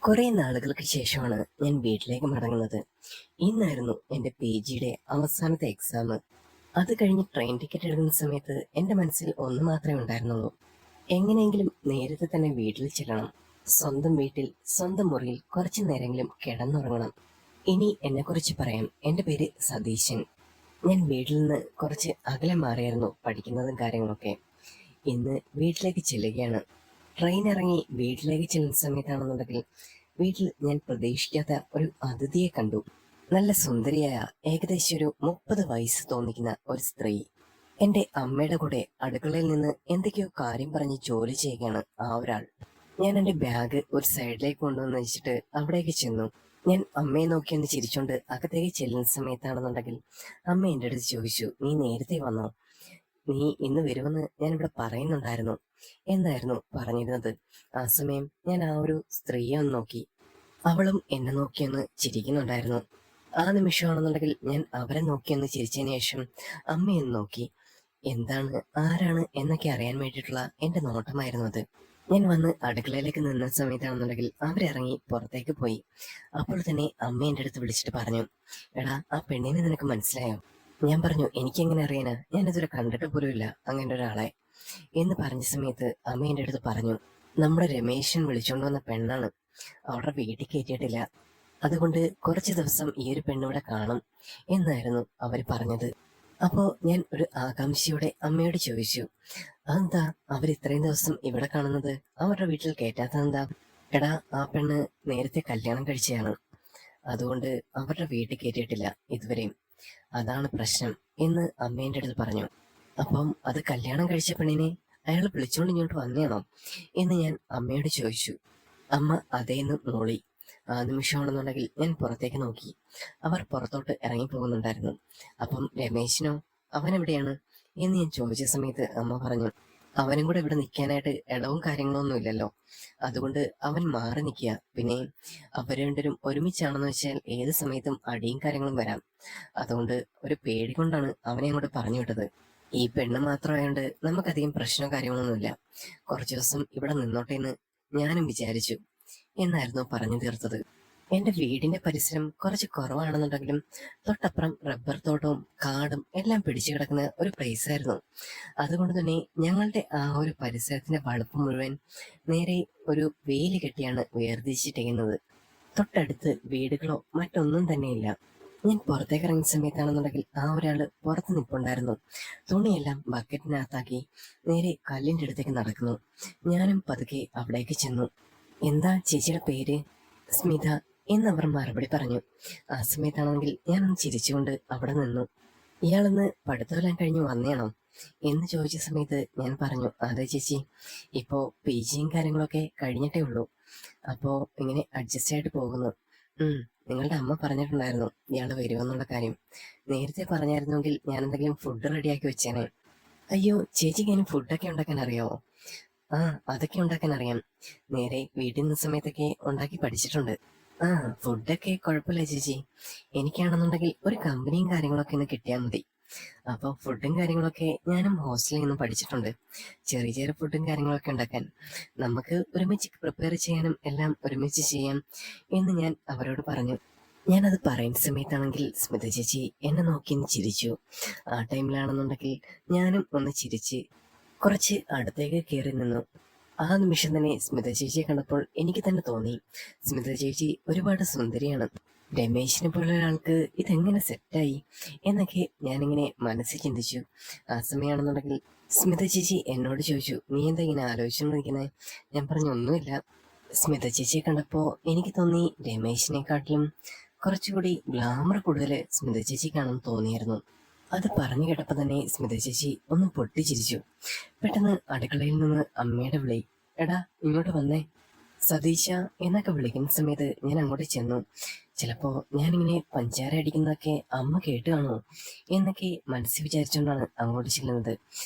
കുറെ നാളുകൾക്ക് ശേഷമാണ് ഞാൻ വീട്ടിലേക്ക് മടങ്ങുന്നത്. ഇന്നായിരുന്നു എൻ്റെ PGയുടെ അവസാനത്തെ എക്സാം. അത് കഴിഞ്ഞ് ട്രെയിൻ ടിക്കറ്റ് എടുക്കുന്ന സമയത്ത് എൻ്റെ മനസ്സിൽ ഒന്ന് മാത്രമേ ഉണ്ടായിരുന്നുള്ളൂ: എങ്ങനെയെങ്കിലും നേരത്തെ തന്നെ വീട്ടിൽ ചെല്ലണം. സ്വന്തം വീട്ടിൽ സ്വന്തം മുറിയിൽ കുറച്ചു നേരമെങ്കിലും കിടന്നുറങ്ങണം. ഇനി എന്നെക്കുറിച്ച് പറയാം. എൻ്റെ പേര് സതീശൻ. ഞാൻ വീട്ടിൽ നിന്ന് കുറച്ച് അകലെ മാറിയായിരുന്നു പഠിക്കുന്നതും കാര്യങ്ങളൊക്കെ. ഇന്ന് വീട്ടിലേക്ക് ചെല്ലുകയാണ്. ട്രെയിൻ ഇറങ്ങി വീട്ടിലേക്ക് ചെല്ലുന്ന സമയത്താണെന്നുണ്ടെങ്കിൽ വീട്ടിൽ ഞാൻ പ്രതീക്ഷിക്കാത്ത ഒരു അതിഥിയെ കണ്ടു. നല്ല സുന്ദരിയായ, ഏകദേശം ഒരു 30 വയസ്സ് തോന്നിക്കുന്ന ഒരു സ്ത്രീ. എൻ്റെ അമ്മയുടെ കൂടെ അടുക്കളയിൽ നിന്ന് എന്തൊക്കെയോ കാര്യം പറഞ്ഞ് ജോലി ചെയ്യുകയാണ് ആ ഒരാൾ. ഞാൻ എൻ്റെ ബാഗ് ഒരു സൈഡിലേക്ക് കൊണ്ടുവന്ന് വെച്ചിട്ട് അവിടേക്ക് ചെന്നു. ഞാൻ അമ്മയെ നോക്കിയൊന്ന് ചിരിച്ചോണ്ട് അകത്തേക്ക് ചെല്ലുന്ന സമയത്താണെന്നുണ്ടെങ്കിൽ അമ്മ എൻ്റെ അടുത്ത് ചോദിച്ചു: "നീ നേരത്തെ വന്നോ? നീ ഇന്ന് വരുമെന്ന് ഞാനിവിടെ പറയുന്നുണ്ടായിരുന്നു" എന്നായിരുന്നു പറഞ്ഞിരുന്നത്. ആ സമയം ഞാൻ ആ ഒരു സ്ത്രീയെ ഒന്ന് നോക്കി. അവളും എന്നെ നോക്കിയൊന്ന് ചിരിക്കുന്നുണ്ടായിരുന്നു. ആ നിമിഷമാണെന്നുണ്ടെങ്കിൽ ഞാൻ അവരെ നോക്കിയൊന്ന് ചിരിച്ചതിന് ശേഷം അമ്മയൊന്ന് നോക്കി. എന്താണ്, ആരാണ് എന്നൊക്കെ അറിയാൻ വേണ്ടിയിട്ടുള്ള എൻ്റെ നോട്ടമായിരുന്നു അത്. ഞാൻ വന്ന് അടുക്കളയിലേക്ക് നിന്ന സമയത്താണെന്നുണ്ടെങ്കിൽ അവരിറങ്ങി പുറത്തേക്ക് പോയി. അപ്പോൾ തന്നെ അമ്മ എൻ്റെ അടുത്ത് വിളിച്ചിട്ട് പറഞ്ഞു: "എടാ, ആ പെണ്ണിനെ നിനക്ക് മനസ്സിലായോ?" ഞാൻ പറഞ്ഞു: "എനിക്കെങ്ങനെ അറിയാനാ, ഞാനിതുവരെ കണ്ടിട്ട് പോലുമില്ല അങ്ങനെ ഒരാളെ" എന്ന് പറഞ്ഞ സമയത്ത് അമ്മ എൻ്റെ അടുത്ത് പറഞ്ഞു: "നമ്മുടെ രമേശൻ വിളിച്ചോണ്ട് വന്ന പെണ്ണാണ്. അവരുടെ വീട്ടിൽ കയറ്റിയിട്ടില്ല. അതുകൊണ്ട് കുറച്ച് ദിവസം ഈ ഒരു പെണ്ണിവിടെ കാണും" എന്നായിരുന്നു അവർ പറഞ്ഞത്. അപ്പോ ഞാൻ ഒരു ആകാംക്ഷയോടെ അമ്മയോട് ചോദിച്ചു: "അതെന്താ അവർ ഇത്രയും ദിവസം ഇവിടെ കാണുന്നത്? അവരുടെ വീട്ടിൽ കയറ്റാത്തതെന്താ?" "എടാ, ആ പെണ്ണ് നേരത്തെ കല്യാണം കഴിച്ചതാണ്. അതുകൊണ്ട് അവരുടെ വീട്ടിൽ കയറ്റിയിട്ടില്ല ഇതുവരെയും. അതാണ് പ്രശ്നം" എന്ന് അമ്മേൻ്റെ അടുത്ത് പറഞ്ഞു. "അപ്പം അത് കല്യാണം കഴിച്ച പെണ്ണിനെ അയാൾ വിളിച്ചുകൊണ്ട് ഇങ്ങോട്ട് വന്നതാണോ?" എന്ന് ഞാൻ അമ്മയോട് ചോദിച്ചു. അമ്മ അതേന്ന് മൂളി. ആ നിമിഷമാണെന്നുണ്ടെങ്കിൽ ഞാൻ പുറത്തേക്ക് നോക്കി. അവർ പുറത്തോട്ട് ഇറങ്ങി പോകുന്നുണ്ടായിരുന്നു. "അപ്പം രമേശിനോ? അവനെവിടെയാണ്?" എന്ന് ഞാൻ ചോദിച്ച സമയത്ത് അമ്മ പറഞ്ഞു: "അവനും കൂടെ ഇവിടെ നിൽക്കാനായിട്ട് ഇടവും കാര്യങ്ങളോ ഒന്നും ഇല്ലല്ലോ. അതുകൊണ്ട് അവൻ മാറി നിൽക്കുക. പിന്നെ അവർ രണ്ടുപേരും ഒരുമിച്ചാണെന്ന് വെച്ചാൽ ഏത് സമയത്തും അടിയും കാര്യങ്ങളും വരാം. അതുകൊണ്ട് ഒരു പേടി കൊണ്ടാണ് അവനെ അങ്ങോട്ട് പറഞ്ഞു വിട്ടത്. ഈ പെണ്ണ് മാത്രമായോണ്ട് നമുക്കധികം പ്രശ്നമോ കാര്യങ്ങളൊന്നുമില്ല. കുറച്ചു ദിവസം ഇവിടെ നിന്നോട്ടെ എന്ന് ഞാനും വിചാരിച്ചു" എന്നായിരുന്നു പറഞ്ഞു തീർത്തത്. എന്റെ വീടിന്റെ പരിസരം കുറച്ച് കുറവാണെന്നുണ്ടെങ്കിലും തൊട്ടപ്പുറം റബ്ബർ തോട്ടവും കാടും എല്ലാം പിടിച്ചു കിടക്കുന്ന ഒരു പ്ലേസ് ആയിരുന്നു. അതുകൊണ്ട് തന്നെ ഞങ്ങളുടെ ആ ഒരു പരിസരത്തിന്റെ വളുപ്പ് മുഴുവൻ നേരെ ഒരു വേലി കെട്ടിയാണ് വേർതിരിച്ചിട്ടിരിക്കുന്നത്. തൊട്ടടുത്ത് വീടുകളോ മറ്റൊന്നും തന്നെയില്ല. ഞാൻ പുറത്തേക്ക് ഇറങ്ങിയ സമയത്താണെന്നുണ്ടെങ്കിൽ ആ ഒരാള് പുറത്ത് നിൽപ്പുണ്ടായിരുന്നു. തുണിയെല്ലാം ബക്കറ്റിനകത്താക്കി നേരെ കല്ലിന്റെ അടുത്തേക്ക് നടക്കുന്നു. ഞാനും പതുക്കെ അവിടേക്ക് ചെന്നു. "എന്താ ചേച്ചിയുടെ പേര്?" "സ്മിത" എന്നവർ മറുപടി പറഞ്ഞു. ആ സമയത്താണെങ്കിൽ ഞാനൊന്ന് ചിരിച്ചുകൊണ്ട് അവിടെ നിന്നു. "ഇയാളെന്ന് പഠിത്തമെല്ലാം കഴിഞ്ഞ് വന്നേണോ?" എന്ന് ചോദിച്ച സമയത്ത് ഞാൻ പറഞ്ഞു: "അതെ ചേച്ചി, ഇപ്പോ PGയും കാര്യങ്ങളൊക്കെ കഴിഞ്ഞിട്ടേ ഉള്ളൂ. അപ്പോ ഇങ്ങനെ അഡ്ജസ്റ്റ് ആയിട്ട് പോകുന്നു." "നിങ്ങളുടെ അമ്മ പറഞ്ഞിട്ടുണ്ടായിരുന്നു ഇയാള് വരുമെന്നുള്ള കാര്യം. നേരത്തെ പറഞ്ഞായിരുന്നെങ്കിൽ ഞാൻ എന്തെങ്കിലും ഫുഡ് റെഡിയാക്കി വെച്ചേനെ." "അയ്യോ, ചേച്ചിക്ക് ഇനി ഫുഡൊക്കെ ഉണ്ടാക്കാൻ അറിയാവോ?" "ആ, അതൊക്കെ ഉണ്ടാക്കാൻ അറിയാം. നേരെ വീട്ടിൽ നിന്ന സമയത്തൊക്കെ ഉണ്ടാക്കി പഠിച്ചിട്ടുണ്ട്." "ആ, ഫുഡൊക്കെ കുഴപ്പമില്ല ചേച്ചി. എനിക്കാണെന്നുണ്ടെങ്കിൽ ഒരു കമ്പനിയും കാര്യങ്ങളൊക്കെ ഒന്ന് കിട്ടിയാൽ മതി. അപ്പോൾ ഫുഡും കാര്യങ്ങളൊക്കെ ഞാനും ഹോസ്റ്റലിൽ നിന്നും പഠിച്ചിട്ടുണ്ട്. ചെറിയ ചെറിയ ഫുഡും കാര്യങ്ങളൊക്കെ ഉണ്ടാക്കാൻ നമുക്ക് ഒരുമിച്ച് പ്രിപ്പയർ ചെയ്യാനും എല്ലാം ഒരുമിച്ച് ചെയ്യാം" എന്ന് ഞാൻ അവരോട് പറഞ്ഞു. ഞാനത് പറയുന്ന സമയത്താണെങ്കിൽ സ്മിത ചേച്ചി എന്നെ നോക്കി ഒന്ന് ചിരിച്ചു. ആ ടൈമിലാണെന്നുണ്ടെങ്കിൽ ഞാനും ഒന്ന് ചിരിച്ച് കുറച്ച് അടുത്തേക്ക് കയറി നിന്നു. ആ നിമിഷം തന്നെ സ്മിത ചേച്ചിയെ കണ്ടപ്പോൾ എനിക്ക് തന്നെ തോന്നി, സ്മിത ചേച്ചി ഒരുപാട് സുന്ദരിയാണ്. രമേശിനെ പോലെ ഒരാൾക്ക് ഇതെങ്ങനെ സെറ്റായി എന്നൊക്കെ ഞാനിങ്ങനെ മനസ്സിൽ ചിന്തിച്ചു. ആ സമയമാണെന്നുണ്ടെങ്കിൽ സ്മിത ചേച്ചി എന്നോട് ചോദിച്ചു: "നീ എന്താ ഇങ്ങനെ ആലോചിച്ചുകൊണ്ടിരിക്കുന്നത്?" ഞാൻ പറഞ്ഞു: "ഒന്നുമില്ല." സ്മിത ചേച്ചിയെ കണ്ടപ്പോൾ എനിക്ക് തോന്നി രമേശിനെക്കാട്ടിലും കുറച്ചുകൂടി ഗ്ലാമർ കൂടുതൽ സ്മിത ചേച്ചിക്കാണെന്ന് തോന്നിയായിരുന്നു. അത് പറഞ്ഞു കേട്ടപ്പോൾ തന്നെ സ്മിത ചേച്ചി ഒന്ന് പൊട്ടിച്ചിരിച്ചു. പെട്ടെന്ന് അടുക്കളയിൽ നിന്ന് അമ്മയുടെ വിളി: "എടാ, ഇങ്ങോട്ട് വന്നേ, സതീശ" എന്നൊക്കെ വിളിക്കുന്ന സമയത്ത് ഞാൻ അങ്ങോട്ട് ചെന്നു. ചിലപ്പോ ഞാനിങ്ങനെ പഞ്ചാര അടിക്കുന്നതൊക്കെ അമ്മ കേട്ട് കാണുമോ എന്നൊക്കെ മനസ്സിൽ വിചാരിച്ചുകൊണ്ടാണ് അങ്ങോട്ട് ചെല്ലുന്നത്.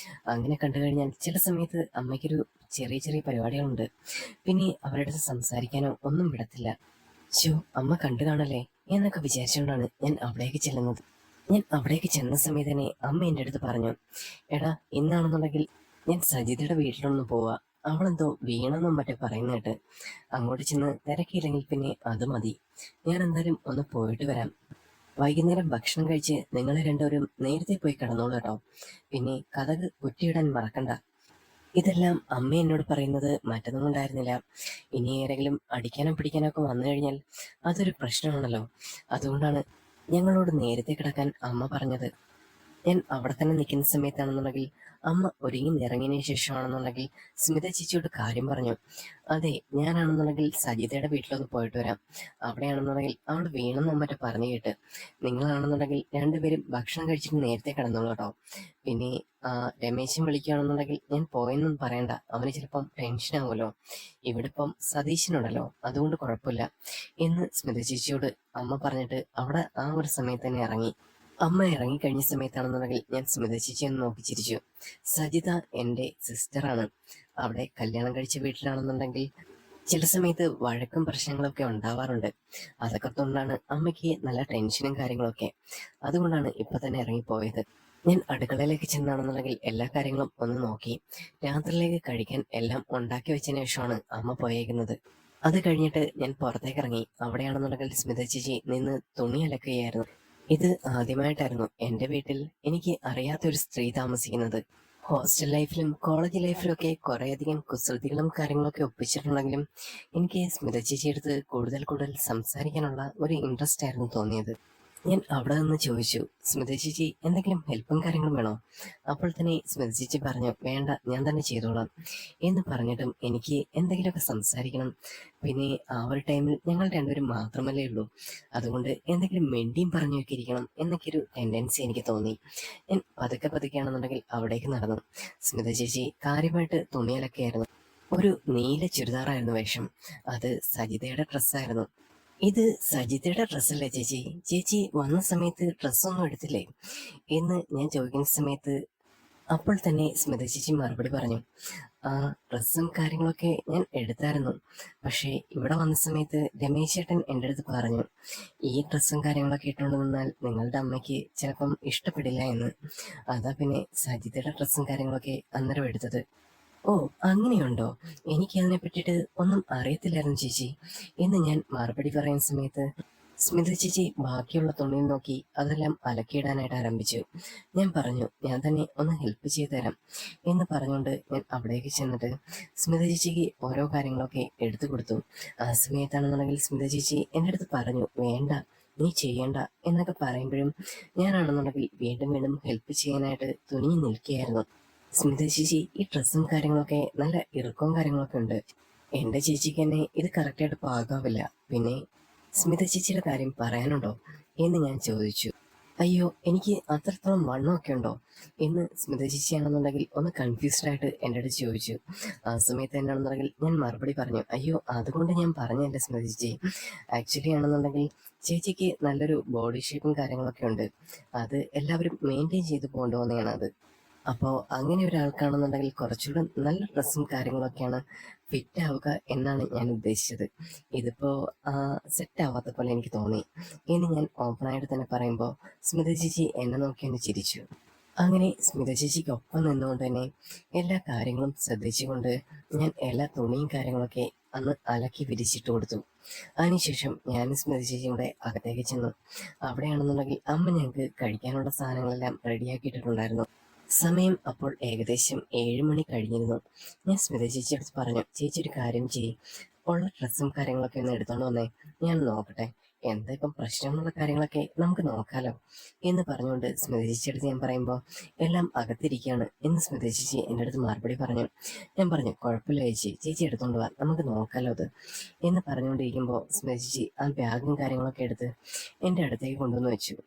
അങ്ങനെ കണ്ടു കഴിഞ്ഞാൽ ചില സമയത്ത് അമ്മയ്ക്കൊരു ചെറിയ ചെറിയ പരിപാടികളുണ്ട്. പിന്നെ അവരുടെ അടുത്ത് സംസാരിക്കാനോ ഒന്നും വിടത്തില്ല. "ശോ, അമ്മ കണ്ടു കാണല്ലേ" എന്നൊക്കെ വിചാരിച്ചുകൊണ്ടാണ് ഞാൻ അവിടേക്ക് ചെല്ലുന്നത്. ഞാൻ അവിടേക്ക് ചെന്ന സമയത്ത് തന്നെ അമ്മ എൻ്റെ അടുത്ത് പറഞ്ഞു: "എടാ, ഇന്നാണെന്നുണ്ടെങ്കിൽ ഞാൻ സജിതയുടെ വീട്ടിലൊന്ന് പോവാ. അവളെന്തോ വീണെന്നും മറ്റേ പറയുന്ന കേട്ട്. അങ്ങോട്ട് ചെന്ന് തിരക്കിയില്ലെങ്കിൽ പിന്നെ അത് മതി. ഞാൻ എന്തായാലും ഒന്ന് പോയിട്ട് വരാം. വൈകുന്നേരം ഭക്ഷണം കഴിച്ച് നിങ്ങളെ രണ്ടുപേരും നേരത്തെ പോയി കിടന്നോളൂ കേട്ടോ. പിന്നെ കതക് കുറ്റിയിടാൻ മറക്കണ്ട. ഇതെല്ലാം അമ്മ എന്നോട് പറയുന്നത് മറ്റൊന്നും കൊണ്ടായിരുന്നില്ല. ഇനി ആരെങ്കിലും അടിക്കാനോ പിടിക്കാനോ ഒക്കെ വന്നു കഴിഞ്ഞാൽ അതൊരു പ്രശ്നമാണല്ലോ. അതുകൊണ്ടാണ് ഞങ്ങളോട് നേരത്തെ കിടക്കാൻ അമ്മ പറഞ്ഞത്. ഞാൻ അവിടെ തന്നെ നിൽക്കുന്ന സമയത്താണെന്നുണ്ടെങ്കിൽ അമ്മ ഒരുങ്ങി ഇറങ്ങിയതിനു ശേഷമാണെന്നുണ്ടെങ്കിൽ സ്മിത ചേച്ചിയോട് കാര്യം പറഞ്ഞു. അതെ, ഞാനാണെന്നുണ്ടെങ്കിൽ സജിതയുടെ വീട്ടിലൊന്ന് പോയിട്ട് വരാം. അവിടെയാണെന്നുണ്ടെങ്കിൽ അവൾ വീണെന്ന് മറ്റേ പറഞ്ഞു കേട്ട്. നിങ്ങളാണെന്നുണ്ടെങ്കിൽ രണ്ടുപേരും ഭക്ഷണം കഴിച്ചിട്ട് നേരത്തെ കിടന്നോളൂ കേട്ടോ. പിന്നെ രമേശൻ വിളിക്കുകയാണെന്നുണ്ടെങ്കിൽ ഞാൻ പോയെന്നും പറയണ്ട, അവന് ചിലപ്പം ടെൻഷൻ ആവുമല്ലോ. ഇവിടെ ഇപ്പം സതീശനുണ്ടല്ലോ, അതുകൊണ്ട് കുഴപ്പമില്ല എന്ന് സ്മിത ചേച്ചിയോട് അമ്മ പറഞ്ഞിട്ട് അവിടെ ആ ഒരു സമയത്ത് തന്നെ ഇറങ്ങി. അമ്മ ഇറങ്ങിക്കഴിഞ്ഞ സമയത്താണെന്നുണ്ടെങ്കിൽ ഞാൻ സ്മിത ചേച്ചിയെ ഒന്ന് നോക്കി ചിരിച്ചു. സജിത എൻ്റെ സിസ്റ്ററാണ്. അവിടെ കല്യാണം കഴിച്ച വീട്ടിലാണെന്നുണ്ടെങ്കിൽ ചില സമയത്ത് വഴക്കും പ്രശ്നങ്ങളൊക്കെ ഉണ്ടാവാറുണ്ട്. അതൊക്കെ കൊണ്ടാണ് അമ്മയ്ക്ക് നല്ല ടെൻഷനും കാര്യങ്ങളൊക്കെ. അതുകൊണ്ടാണ് ഇപ്പൊ തന്നെ ഇറങ്ങിപ്പോയത്. ഞാൻ അടുക്കളയിലേക്ക് ചെന്നാണെന്നുണ്ടെങ്കിൽ എല്ലാ കാര്യങ്ങളും ഒന്ന് നോക്കി. രാത്രിയിലേക്ക് കഴിക്കാൻ എല്ലാം ഉണ്ടാക്കി വെച്ചതിന് ശേഷമാണ് അമ്മ പോയേക്കുന്നത്. അത് കഴിഞ്ഞിട്ട് ഞാൻ പുറത്തേക്ക് ഇറങ്ങി. അവിടെയാണെന്നുണ്ടെങ്കിൽ സ്മിത ചേച്ചി നിന്ന് തുണി അലക്കുകയായിരുന്നു. ഇത് ആദ്യമായിട്ടായിരുന്നു എൻ്റെ വീട്ടിൽ എനിക്ക് അറിയാത്തൊരു സ്ത്രീ താമസിക്കുന്നത്. ഹോസ്റ്റൽ ലൈഫിലും കോളേജ് ലൈഫിലും ഒക്കെ കുറേയധികം കുസൃതികളും കാര്യങ്ങളൊക്കെ ഒപ്പിച്ചിട്ടുണ്ടെങ്കിലും എനിക്ക് സ്മിത ചേച്ചിയെടുത്ത് കൂടുതൽ കൂടുതൽ സംസാരിക്കാനുള്ള ഒരു ഇൻട്രസ്റ്റ് ആയിരുന്നു തോന്നിയത്. ഞാൻ അവിടെ നിന്ന് ചോദിച്ചു, സ്മിത ചേച്ചി എന്തെങ്കിലും ഹെൽപ്പും കാര്യങ്ങളും വേണോ? അപ്പോൾ തന്നെ സ്മിത ചേച്ചി പറഞ്ഞു, വേണ്ട, ഞാൻ തന്നെ ചെയ്തോളാം എന്ന് പറഞ്ഞിട്ടും എനിക്ക് എന്തെങ്കിലുമൊക്കെ സംസാരിക്കണം. പിന്നെ ആ ഒരു ടൈമിൽ ഞങ്ങൾ രണ്ടുപേരും മാത്രമല്ലേ ഉള്ളൂ. അതുകൊണ്ട് എന്തെങ്കിലും മെണ്ടിയും പറഞ്ഞു വെക്കിരിക്കണം എന്നൊക്കെ ഒരു ടെൻഡൻസി എനിക്ക് തോന്നി. ഞാൻ പതുക്കെ പതുക്കെയാണെന്നുണ്ടെങ്കിൽ അവിടേക്ക് നടന്നു. സ്മിത ചേച്ചി കാര്യമായിട്ട് തുണിയലൊക്കെയായിരുന്നു. ഒരു നീല ചുരിദാറായിരുന്നു വേഷം. അത് സജിതയുടെ ഡ്രസ്സായിരുന്നു. ഇത് സജിതയുടെ ഡ്രസ്സല്ലേ ചേച്ചി? ചേച്ചി വന്ന സമയത്ത് ഡ്രസ്സൊന്നും എടുത്തില്ലേ എന്ന് ഞാൻ ചോദിക്കുന്ന സമയത്ത് അപ്പോൾ തന്നെ സ്മിത ചേച്ചി മറുപടി പറഞ്ഞു, ആ ഡ്രസ്സും കാര്യങ്ങളൊക്കെ ഞാൻ എടുത്തായിരുന്നു. പക്ഷേ ഇവിടെ വന്ന സമയത്ത് രമേശ് ചേട്ടൻ എൻ്റെ അടുത്ത് പറഞ്ഞു, ഈ ഡ്രസ്സും കാര്യങ്ങളൊക്കെ ഇട്ടുകൊണ്ട് നിന്നാൽ നിങ്ങളുടെ അമ്മയ്ക്ക് ചിലപ്പം ഇഷ്ടപ്പെടില്ല എന്ന്. അതാ പിന്നെ സജിതയുടെ ഡ്രസ്സും കാര്യങ്ങളൊക്കെ അന്നേരം എടുത്തത്. ഓ, അങ്ങനെയുണ്ടോ? എനിക്ക് അതിനെ പറ്റിയിട്ട് ഒന്നും അറിയത്തില്ലായിരുന്നു ചേച്ചി എന്ന് ഞാൻ മറുപടി പറയുന്ന സമയത്ത് സ്മിത ചേച്ചി ബാക്കിയുള്ള തുണിയിൽ നോക്കി അതെല്ലാം അലക്കിയിടാനായിട്ട് ആരംഭിച്ചു. ഞാൻ പറഞ്ഞു, ഞാൻ തന്നെ ഒന്ന് ഹെൽപ്പ് ചെയ്തു തരാം എന്ന് പറഞ്ഞുകൊണ്ട് ഞാൻ അവിടേക്ക് ചെന്നിട്ട് സ്മിത ചേച്ചിക്ക് ഓരോ കാര്യങ്ങളൊക്കെ എടുത്തു കൊടുത്തു. ആ സമയത്താണെന്നുണ്ടെങ്കിൽ സ്മിത ചേച്ചി എൻ്റെ അടുത്ത് പറഞ്ഞു, വേണ്ട, നീ ചെയ്യണ്ട എന്നൊക്കെ പറയുമ്പോഴും ഞാനാണെന്നുണ്ടെങ്കിൽ വീണ്ടും വീണ്ടും ഹെൽപ്പ് ചെയ്യാനായിട്ട് തുനിഞ്ഞു നിൽക്കുകയായിരുന്നു. സ്മിത ചേച്ചി, ഈ ഡ്രസ്സും കാര്യങ്ങളൊക്കെ നല്ല ഇറുക്കവും കാര്യങ്ങളൊക്കെ ഉണ്ട്. എന്റെ ചേച്ചിക്ക് തന്നെ ഇത് കറക്റ്റായിട്ട് പാകാവില്ല. പിന്നെ സ്മിത ചേച്ചിയുടെ കാര്യം പറയാനുണ്ടോ എന്ന് ഞാൻ ചോദിച്ചു. അയ്യോ, എനിക്ക് അത്രത്തോളം വണ്ണമൊക്കെ ഉണ്ടോ എന്ന് സ്മിത ചേച്ചിയാണെന്നുണ്ടെങ്കിൽ ഒന്ന് കൺഫ്യൂസ്ഡ് ആയിട്ട് എൻ്റെ അടുത്ത് ചോദിച്ചു. ആ സമയത്ത് എന്നാണെന്നുണ്ടെങ്കിൽ ഞാൻ മറുപടി പറഞ്ഞു, അയ്യോ, അതുകൊണ്ട് ഞാൻ പറഞ്ഞല്ലേ സ്മിത ചേച്ചി, ആക്ച്വലി ആണെന്നുണ്ടെങ്കിൽ ചേച്ചിക്ക് നല്ലൊരു ബോഡി ഷേപ്പും കാര്യങ്ങളൊക്കെ ഉണ്ട്. അത് എല്ലാവരും മെയിൻറ്റെയിൻ ചെയ്ത് കൊണ്ടുപോകുന്നതാണ് അത്. അപ്പോൾ അങ്ങനെ ഒരാൾക്കാണെന്നുണ്ടെങ്കിൽ കുറച്ചുകൂടെ നല്ല ഡ്രസ്സും കാര്യങ്ങളൊക്കെയാണ് ഫിറ്റ് ആവുക എന്നാണ് ഞാൻ ഉദ്ദേശിച്ചത്. ഇതിപ്പോൾ സെറ്റ് ആവാത്ത പോലെ എനിക്ക് തോന്നി എന്ന് ഞാൻ ഓപ്പണായിട്ട് തന്നെ പറയുമ്പോൾ സ്മിത ചേച്ചി എന്നെ നോക്കി ഒന്ന് ചിരിച്ചു. അങ്ങനെ സ്മിത ചേച്ചിക്ക് ഒപ്പം നിന്നുകൊണ്ട് തന്നെ എല്ലാ കാര്യങ്ങളും ശ്രദ്ധിച്ചുകൊണ്ട് ഞാൻ എല്ലാ തുണിയും കാര്യങ്ങളൊക്കെ അന്ന് അലക്കി വിരിച്ചിട്ട് കൊടുത്തു. അതിനുശേഷം ഞാൻ സ്മിത ചേച്ചിയുടെ അകത്തേക്ക് ചെന്നു. അവിടെയാണെന്നുണ്ടെങ്കിൽ അമ്മ ഞങ്ങൾക്ക് കഴിക്കാനുള്ള സാധനങ്ങളെല്ലാം റെഡിയാക്കിയിട്ടുണ്ടായിരുന്നു. സമയം അപ്പോൾ ഏകദേശം 7 മണി കഴിഞ്ഞിരുന്നു. ഞാൻ സ്മിത ചേച്ചി അടുത്ത് പറഞ്ഞു, ചേച്ചി ഒരു കാര്യം ചെയ്യ്, ഉള്ള ഡ്രസ്സും കാര്യങ്ങളൊക്കെ ഒന്ന് എടുത്തോണ്ട് വന്നേ, ഞാൻ നോക്കട്ടെ, എന്താ ഇപ്പം പ്രശ്നം എന്നുള്ള കാര്യങ്ങളൊക്കെ നമുക്ക് നോക്കാലോ എന്ന് പറഞ്ഞുകൊണ്ട് സ്മിത ചേച്ചി അടുത്ത് ഞാൻ പറയുമ്പോൾ എല്ലാം അകത്തിരിക്കുകയാണ് എന്ന് സ്മിത ചേച്ചി എൻ്റെ അടുത്ത് മറുപടി പറഞ്ഞു. ഞാൻ പറഞ്ഞു, കുഴപ്പമില്ല ചേച്ചി, ചേച്ചി എടുത്തോണ്ട് പോവാം, നമുക്ക് നോക്കാലോ അത് എന്ന് പറഞ്ഞുകൊണ്ടിരിക്കുമ്പോൾ സ്മിത ചേച്ചി ആ ബാഗും കാര്യങ്ങളൊക്കെ എടുത്ത് എൻ്റെ അടുത്തേക്ക് കൊണ്ടുവന്ന് വെച്ചു.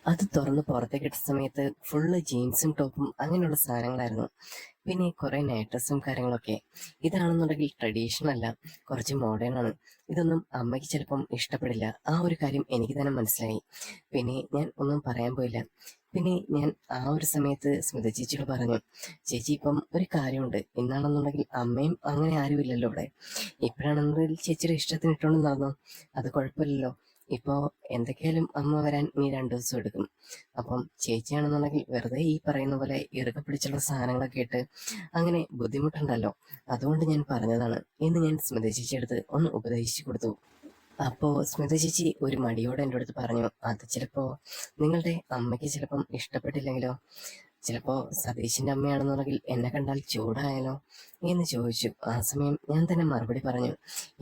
അത് തുറന്ന് പുറത്തേക്ക് ഇട്ട സമയത്ത് ഫുള്ള് ജീൻസും ടോപ്പും അങ്ങനെയുള്ള സാധനങ്ങളായിരുന്നു. പിന്നെ കുറെ നൈറ്റ് ഡ്രസ്സും കാര്യങ്ങളൊക്കെ. ഇതാണെന്നുണ്ടെങ്കിൽ ട്രഡീഷണൽ അല്ല, കുറച്ച് മോഡേൺ ആണ്. ഇതൊന്നും അമ്മയ്ക്ക് ചിലപ്പം ഇഷ്ടപ്പെടില്ല. ആ ഒരു കാര്യം എനിക്ക് തന്നെ മനസ്സിലായി. പിന്നെ ഞാൻ ഒന്നും പറയാൻ പോയില്ല. പിന്നെ ഞാൻ ആ ഒരു സമയത്ത് സ്മിത ചേച്ചിയോട് പറഞ്ഞു, ചേച്ചി ഇപ്പം ഒരു കാര്യമുണ്ട്, ഇന്നാണെന്നുണ്ടെങ്കിൽ അമ്മയും അങ്ങനെ ആരുമില്ലല്ലോ ഇവിടെ. ഇപ്പോഴാണെന്നുണ്ടെങ്കിൽ ചേച്ചിയുടെ ഇഷ്ടത്തിന് ഇട്ടുകൊണ്ട് നടന്നു, അത് കുഴപ്പമില്ലല്ലോ ഇപ്പോൾ എന്തൊക്കെയായാലും അമ്മ വരാൻ ഇനി 2 ദിവസം എടുക്കും. അപ്പം ചേച്ചിയാണെന്നുണ്ടെങ്കിൽ വെറുതെ ഈ പറയുന്ന പോലെ ഇറുകെ പിടിച്ചുള്ള സാധനങ്ങളൊക്കെ ഇട്ട് അങ്ങനെ ബുദ്ധിമുട്ടുണ്ടല്ലോ, അതുകൊണ്ട് ഞാൻ പറഞ്ഞതാണ് എന്ന് ഞാൻ സ്മിത ചേച്ചിയെടുത്ത് ഒന്ന് ഉപദേശിച്ചു കൊടുത്തു. അപ്പോൾ സ്മിത ചേച്ചി ഒരു മടിയോടെ എൻ്റെ അടുത്ത് പറഞ്ഞു, അത് ചിലപ്പോൾ നിങ്ങളുടെ അമ്മയ്ക്ക് ചിലപ്പം ഇഷ്ടപ്പെട്ടില്ലെങ്കിലോ, ചിലപ്പോൾ സതീശിൻ്റെ അമ്മയാണെന്നുണ്ടെങ്കിൽ എന്നെ കണ്ടാൽ ചൂടായാലോ എന്ന് ചോദിച്ചു. ആ സമയം ഞാൻ തന്നെ മറുപടി പറഞ്ഞു,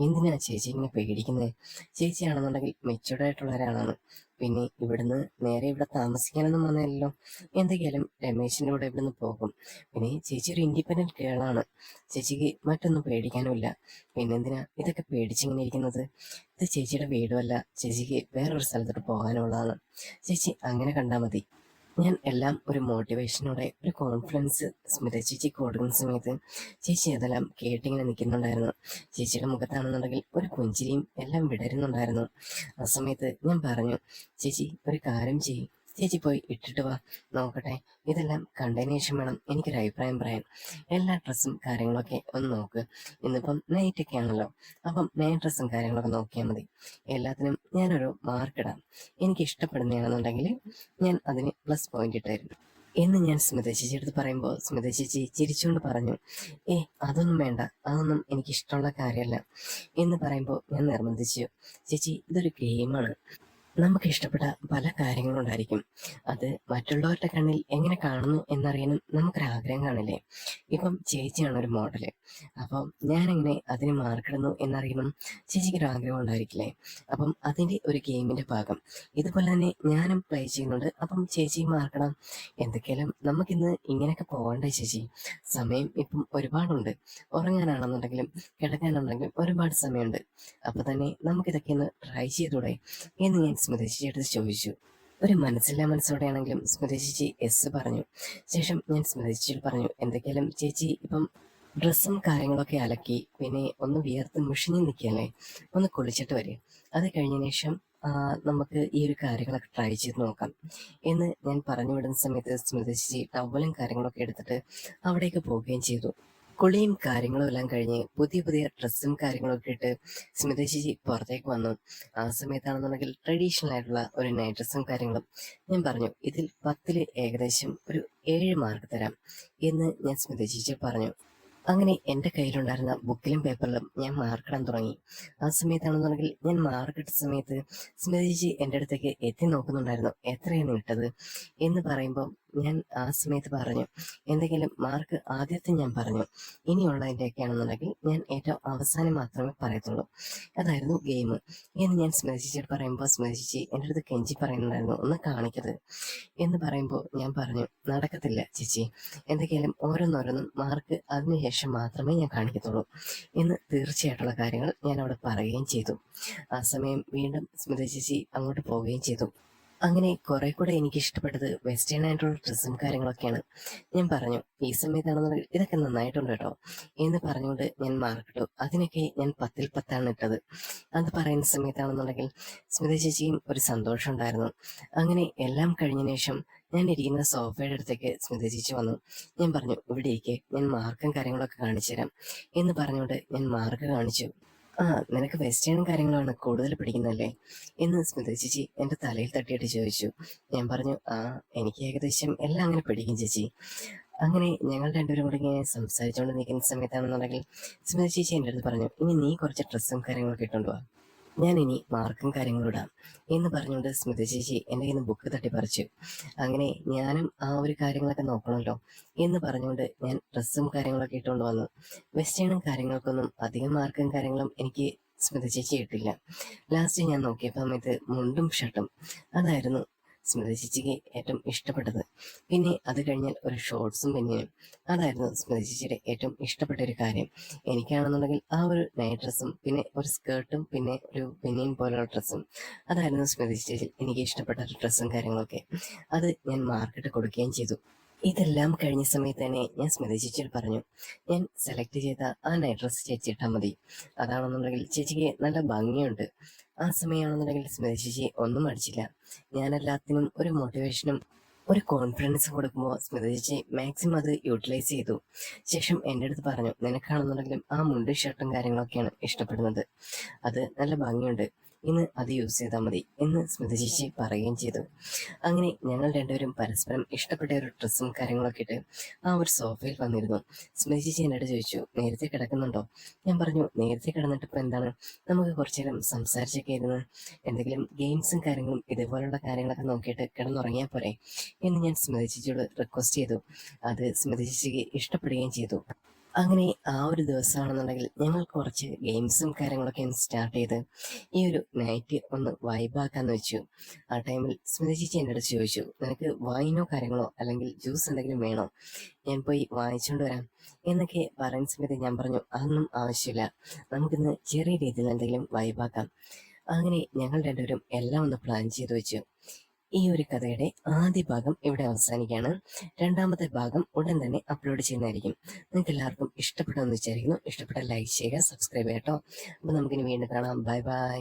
എന്തിനാ ചേച്ചി ഇങ്ങനെ പേടിക്കുന്നത്? ചേച്ചിയാണെന്നുണ്ടെങ്കിൽ മെച്യൂർഡ് ആയിട്ടുള്ള ഒരാളാണ്. പിന്നെ ഇവിടുന്ന് നേരെ ഇവിടെ താമസിക്കാനൊന്നും വന്നതല്ലോ. എന്തൊക്കെയാലും രമേശിൻ്റെ കൂടെ ഇവിടുന്ന് പോകും. പിന്നെ ചേച്ചി ഒരു ഇൻഡിപെൻഡൻറ്റ് ഗേളാണ്. ചേച്ചിക്ക് മറ്റൊന്നും പേടിക്കാനുമില്ല. പിന്നെന്തിനാ ഇതൊക്കെ പേടിച്ചിങ്ങനെ ഇരിക്കുന്നത്? ഇത് ചേച്ചിയുടെ വീടുമല്ല, ചേച്ചിക്ക് വേറൊരു സ്ഥലത്തോട്ട് പോകാനുള്ളതാണ്. ചേച്ചി അങ്ങനെ കണ്ടാൽ മതി. ഞാൻ എല്ലാം ഒരു മോട്ടിവേഷനോടെ ഒരു കോൺഫിഡൻസ് സ്മിത ചേച്ചിക്ക് കൊടുക്കുന്ന സമയത്ത് ചേച്ചി അതെല്ലാം കേട്ടിങ്ങനെ നിൽക്കുന്നുണ്ടായിരുന്നു. ചേച്ചിയുടെ മുഖത്താണെന്നുണ്ടെങ്കിൽ ഒരു പുഞ്ചിരിയും എല്ലാം വിടരുന്നുണ്ടായിരുന്നു. ആ സമയത്ത് ഞാൻ പറഞ്ഞു, ചേച്ചി ഒരു കാര്യം ചെയ്യും, ചേച്ചി പോയി ഇട്ടിട്ട് വാ, നോക്കട്ടെ. ഇതെല്ലാം കണ്ടതിന് ശേഷം വേണം എനിക്കൊരു അഭിപ്രായം പറയാൻ. എല്ലാ ഡ്രസ്സും കാര്യങ്ങളൊക്കെ ഒന്ന് നോക്ക്. ഇന്നിപ്പം നൈറ്റൊക്കെ ആണല്ലോ, അപ്പം നൈറ്റ് ഡ്രസ്സും കാര്യങ്ങളൊക്കെ നോക്കിയാൽ മതി. എല്ലാത്തിനും ഞാനൊരു മാർക്കിടാം. എനിക്ക് ഇഷ്ടപ്പെടുന്നതാണെന്നുണ്ടെങ്കിൽ ഞാൻ അതിന് +പോയിന്റ് ഇട്ടായിരുന്നു എന്ന് ഞാൻ സ്മിത ചേച്ചി എടുത്ത് പറയുമ്പോൾ സ്മിത ചേച്ചി ചിരിച്ചുകൊണ്ട് പറഞ്ഞു, അതൊന്നും വേണ്ട, അതൊന്നും എനിക്കിഷ്ടമുള്ള കാര്യമല്ല എന്ന് പറയുമ്പോൾ ഞാൻ നിർബന്ധിച്ചു, ചേച്ചി ഇതൊരു ഗെയിമാണ്. നമുക്ക് ഇഷ്ടപ്പെട്ട പല കാര്യങ്ങളുണ്ടായിരിക്കും. അത് മറ്റുള്ളവരുടെ കണ്ണിൽ എങ്ങനെ കാണുന്നു എന്നറിയാനും നമുക്കൊരാഗ്രഹം കാണില്ലേ? ഇപ്പം ചേച്ചിയാണ് ഒരു മോഡല്, അപ്പം ഞാനെങ്ങനെ അതിന് മാർക്കിടുന്നു എന്നറിയണം ചേച്ചിക്കൊരു ആഗ്രഹം ഉണ്ടായിരിക്കില്ലേ? അപ്പം അതിൻ്റെ ഒരു ഗെയിമിൻ്റെ ഭാഗം ഇതുപോലെ തന്നെ ഞാനും പ്ലേ ചെയ്യുന്നുണ്ട്. അപ്പം ചേച്ചി മാർക്കിടാം. എന്തൊക്കെയാലും നമുക്കിന്ന് ഇങ്ങനെയൊക്കെ പോകണ്ടേ ചേച്ചി? സമയം ഇപ്പം ഒരുപാടുണ്ട്. ഉറങ്ങാനാണെന്നുണ്ടെങ്കിലും കിടക്കാനാണെന്നുണ്ടെങ്കിലും ഒരുപാട് സമയമുണ്ട്. അപ്പം തന്നെ നമുക്കിതൊക്കെ ഒന്ന് ട്രൈ ചെയ്തൂടെ എന്ന് ഞാൻ സ്മിത ചേച്ചിയുടെ ചോദിച്ചു. ഒരു മനസ്സില്ലാ മനസ്സോടെയാണെങ്കിലും സ്മിത ചേച്ചി എസ് പറഞ്ഞു. ശേഷം ഞാൻ സ്മിത ചേച്ചിയോട് പറഞ്ഞു, എന്തൊക്കെയാലും ചേച്ചി ഇപ്പം ഡ്രസ്സും കാര്യങ്ങളൊക്കെ അലക്കി പിന്നെ ഒന്ന് വിയർത്ത് മുഷിഞ്ഞ് നിൽക്കുകയല്ലേ, ഒന്ന് കുളിച്ചിട്ട് വരെ. അത് കഴിഞ്ഞതിന് ശേഷം നമുക്ക് ഈ ഒരു കാര്യങ്ങളൊക്കെ ട്രൈ ചെയ്ത് നോക്കാം എന്ന് ഞാൻ പറഞ്ഞു വിടുന്ന സമയത്ത് സ്മിത ചേച്ചി ടവലും കാര്യങ്ങളൊക്കെ എടുത്തിട്ട് അവിടേക്ക് പോവുകയും ചെയ്തു. കുളിയും കാര്യങ്ങളും എല്ലാം കഴിഞ്ഞ് പുതിയ പുതിയ ഡ്രസ്സും കാര്യങ്ങളൊക്കെ ഇട്ട് സ്മിത ചേച്ചി പുറത്തേക്ക് വന്നു. ആ സമയത്താണെന്നുണ്ടെങ്കിൽ ട്രഡീഷണൽ ആയിട്ടുള്ള ഒരു നൈറ്റ് ഡ്രസ്സും കാര്യങ്ങളും ഞാൻ പറഞ്ഞു, ഇതിൽ 10 ഏകദേശം ഒരു 7 മാർക്ക് തരാം എന്ന് ഞാൻ സ്മിത ചേച്ചി പറഞ്ഞു. അങ്ങനെ എൻ്റെ കയ്യിലുണ്ടായിരുന്ന ബുക്കിലും പേപ്പറിലും ഞാൻ മാർക്കിടാൻ തുടങ്ങി. ആ സമയത്താണെന്നുണ്ടെങ്കിൽ ഞാൻ മാർക്കിട്ട സമയത്ത് സ്മിത ചേച്ചി എൻ്റെ അടുത്തേക്ക് എത്തി നോക്കുന്നുണ്ടായിരുന്നു, എത്രയാണ് ഇട്ടത് എന്ന് പറയുമ്പോൾ ഞാൻ ആ സമയത്ത് പറഞ്ഞു, എന്തെങ്കിലും മാർക്ക് ആദ്യത്തെ ഞാൻ പറഞ്ഞു, ഇനിയുള്ളതിൻ്റെയൊക്കെ ആണെന്നുണ്ടെങ്കിൽ ഞാൻ ഏറ്റവും അവസാനം മാത്രമേ പറയത്തുള്ളൂ. അതായിരുന്നു ഗെയിം എന്ന് ഞാൻ സ്മിത ചേച്ചിയോട് പറയുമ്പോൾ സ്മിത ചേച്ചി എൻ്റെ അടുത്ത് കെഞ്ചി പറയുന്നുണ്ടായിരുന്നു, ഒന്ന് കാണിക്കത് എന്ന് പറയുമ്പോൾ ഞാൻ പറഞ്ഞു, നടക്കത്തില്ല ചേച്ചി, എന്തൊക്കെയാലും ഓരോന്നോരോന്നും മാർക്ക് അതിനുശേഷം മാത്രമേ ഞാൻ കാണിക്കത്തുള്ളൂ എന്ന് തീർച്ചയായിട്ടുള്ള കാര്യങ്ങൾ ഞാൻ അവിടെ പറയുകയും ചെയ്തു. ആ സമയം വീണ്ടും സ്മിത ചേച്ചി അങ്ങോട്ട് പോവുകയും ചെയ്തു. അങ്ങനെ കുറെ കൂടെ എനിക്ക് ഇഷ്ടപ്പെട്ടത് വെസ്റ്റേൺ ആയിട്ടുള്ള ഡ്രസ്സും കാര്യങ്ങളൊക്കെയാണ്. ഞാൻ പറഞ്ഞു, ഈ സമയത്താണെന്നുണ്ടെങ്കിൽ ഇതൊക്കെ നന്നായിട്ടുണ്ട് കേട്ടോ എന്ന് പറഞ്ഞുകൊണ്ട് ഞാൻ മാർക്കിട്ടു. അതിനൊക്കെ ഞാൻ 10-ൽ 10 ഇട്ടത്. അത് പറയുന്ന സമയത്താണെന്നുണ്ടെങ്കിൽ സ്മിത ചേച്ചിയും ഒരു സന്തോഷം ഉണ്ടായിരുന്നു. അങ്ങനെ എല്ലാം കഴിഞ്ഞതിന് ശേഷം ഞാൻ ഇരിക്കുന്ന സോഫയുടെ അടുത്തേക്ക് സ്മിത ചേച്ചി വന്നു. ഞാൻ പറഞ്ഞു, ഇവിടെ ഇരിക്കെ, ഞാൻ മാർക്കും കാര്യങ്ങളൊക്കെ കാണിച്ചു തരാം എന്ന് പറഞ്ഞുകൊണ്ട് ഞാൻ മാർക്ക് കാണിച്ചു. നിനക്ക് വെസ്റ്റേണും കാര്യങ്ങളാണ് കൂടുതൽ പിടിക്കുന്നല്ലേ എന്ന് സ്മിത ചേച്ചി എൻ്റെ തലയിൽ തട്ടിയിട്ട് ചോദിച്ചു. ഞാൻ പറഞ്ഞു, എനിക്ക് ഏകദേശം എല്ലാം അങ്ങനെ പിടിക്കും ചേച്ചി. അങ്ങനെ ഞങ്ങൾ രണ്ടുപേരും കൂടി ഇങ്ങനെ സംസാരിച്ചുകൊണ്ട് നിൽക്കുന്ന സമയത്താണെന്നുണ്ടെങ്കിൽ സ്മിത ചേച്ചി എൻ്റെ അടുത്ത് പറഞ്ഞു, ഇനി നീ കുറച്ച് ഡ്രസ്സും കാര്യങ്ങളൊക്കെ ഇട്ടുകൊണ്ട് വാ, ഞാൻ ഇനി മാർക്കും കാര്യങ്ങളും ഇടാം എന്ന് പറഞ്ഞുകൊണ്ട് സ്മിത ചേച്ചി എൻ്റെ കയ്യിൽ നിന്ന് ബുക്ക് തട്ടിപ്പറിച്ചു. അങ്ങനെ ഞാനും ആ ഒരു കാര്യങ്ങളൊക്കെ നോക്കണമല്ലോ എന്ന് പറഞ്ഞുകൊണ്ട് ഞാൻ ഡ്രസ്സും കാര്യങ്ങളൊക്കെ ഇട്ടുകൊണ്ട് വന്നു. വെസ്റ്റേണും കാര്യങ്ങൾക്കൊന്നും അധികം മാർക്കും കാര്യങ്ങളും എനിക്ക് സ്മിത ചേച്ചി ഇട്ടില്ല. ലാസ്റ്റ് ഞാൻ നോക്കിയ സമയത്ത് മുണ്ടും ഷർട്ടും അതായിരുന്നു സ്മിത ചേച്ചിക്ക് ഏറ്റവും ഇഷ്ടപ്പെട്ടത്. പിന്നെ അത് കഴിഞ്ഞാൽ ഒരു ഷോർട്സും ബനിയനും അതായിരുന്നു സ്മിത ചേച്ചിയുടെ ഏറ്റവും ഇഷ്ടപ്പെട്ട ഒരു കാര്യം. എനിക്കാണെന്നുണ്ടെങ്കിൽ ആ ഒരു നൈറ്റ് ഡ്രസ്സും പിന്നെ ഒരു സ്കേർട്ടും പിന്നെ ഒരു ബനിയൻ പോലുള്ള ഡ്രസ്സും അതായിരുന്നു സ്മിത ചേച്ചി എനിക്ക് ഇഷ്ടപ്പെട്ട ഡ്രസ്സും കാര്യങ്ങളൊക്കെ. അത് ഞാൻ മാർക്കിട്ട് കൊടുക്കുകയും ചെയ്തു. ഇതെല്ലാം കഴിഞ്ഞ സമയത്ത് തന്നെ ഞാൻ സ്മിത ചേച്ചിയോട് പറഞ്ഞു, ഞാൻ സെലക്ട് ചെയ്ത ആ നൈറ്റ് ഡ്രസ്സ് ചേച്ചി ഇട്ടാൽ മതി, അതാണെന്നുണ്ടെങ്കിൽ ചേച്ചിക്ക് നല്ല ഭംഗിയുണ്ട്. ആ സമയമാണെന്നുണ്ടെങ്കിൽ സ്മിത ചേച്ചി ഒന്നും അടിച്ചില്ല. ഞാൻ എല്ലാത്തിനും ഒരു മോട്ടിവേഷനും ഒരു കോൺഫിഡൻസും കൊടുക്കുമ്പോൾ സ്മിത ചേച്ചി മാക്സിമം അത് യൂട്ടിലൈസ് ചെയ്തു. ശേഷം എൻ്റെ അടുത്ത് പറഞ്ഞു, നിനക്കാണെന്നുണ്ടെങ്കിലും ആ മുണ്ടും ഷർട്ടും കാര്യങ്ങളൊക്കെയാണ് ഇഷ്ടപ്പെടുന്നത്, അത് നല്ല ഭംഗിയുണ്ട്, ഇന്ന് അത് യൂസ് ചെയ്താൽ മതി എന്ന് സ്മിത ചേച്ചി പറയുകയും ചെയ്തു. അങ്ങനെ ഞങ്ങൾ രണ്ടുപേരും പരസ്പരം ഇഷ്ടപ്പെട്ട ഒരു ഡ്രസ്സും കാര്യങ്ങളൊക്കെ ഇട്ട് ആ ഒരു സോഫയിൽ വന്നിരുന്നു. സ്മിത ചേച്ചി എന്നോട് ചോദിച്ചു, നേരത്തെ കിടക്കുന്നുണ്ടോ? ഞാൻ പറഞ്ഞു, നേരത്തെ കിടന്നിട്ട് ഇപ്പം എന്താണ്, നമുക്ക് കുറച്ചു നേരം സംസാരിച്ചൊക്കെ ഇരുന്ന് എന്തെങ്കിലും ഗെയിംസും കാര്യങ്ങളും ഇതുപോലുള്ള കാര്യങ്ങളൊക്കെ നോക്കിയിട്ട് കിടന്നുറങ്ങിയാൽ പോരെ എന്ന് ഞാൻ സ്മിത ചേച്ചിയോട് റിക്വസ്റ്റ് ചെയ്തു. അത് സ്മിത ചേച്ചിക്ക് ഇഷ്ടപ്പെടുകയും ചെയ്തു. അങ്ങനെ ആ ഒരു ദിവസമാണെന്നുണ്ടെങ്കിൽ ഞങ്ങൾ കുറച്ച് ഗെയിംസും കാര്യങ്ങളൊക്കെ ഒന്ന് സ്റ്റാർട്ട് ചെയ്ത് ഈ ഒരു നൈറ്റ് ഒന്ന് വൈബാക്കാന്ന് വെച്ചു. ആ ടൈമിൽ സ്മിത ചേച്ചി എൻ്റെ അടുത്ത് ചോദിച്ചു, നിനക്ക് വൈനോ കാര്യങ്ങളോ അല്ലെങ്കിൽ ജ്യൂസ് എന്തെങ്കിലും വേണോ, ഞാൻ പോയി വാങ്ങിച്ചുകൊണ്ട് വരാം എന്നൊക്കെ പറയുന്ന സമയത്ത് ഞാൻ പറഞ്ഞു, അതൊന്നും ആവശ്യമില്ല, നമുക്കിന്ന് ചെറിയ രീതിയിൽ എന്തെങ്കിലും വൈബാക്കാം. അങ്ങനെ ഞങ്ങൾ രണ്ടുപേരും എല്ലാം ഒന്ന് പ്ലാൻ ചെയ്തു വെച്ചു. ഈ ഒരു കഥയുടെ ആദ്യ ഭാഗം ഇവിടെ അവസാനിക്കുകയാണ്. രണ്ടാമത്തെ ഭാഗം ഉടൻ തന്നെ അപ്ലോഡ് ചെയ്യുന്നതായിരിക്കും. നിങ്ങൾക്ക് എല്ലാവർക്കും ഇഷ്ടപ്പെടുമെന്ന് വിചാരിക്കുന്നു. ഇഷ്ടപ്പെട്ട ലൈക്ക് ചെയ്യുക, സബ്സ്ക്രൈബ് ചെയ്യാം കേട്ടോ. അപ്പൊ നമുക്കിനി വീണ്ടും കാണാം. Bye bye.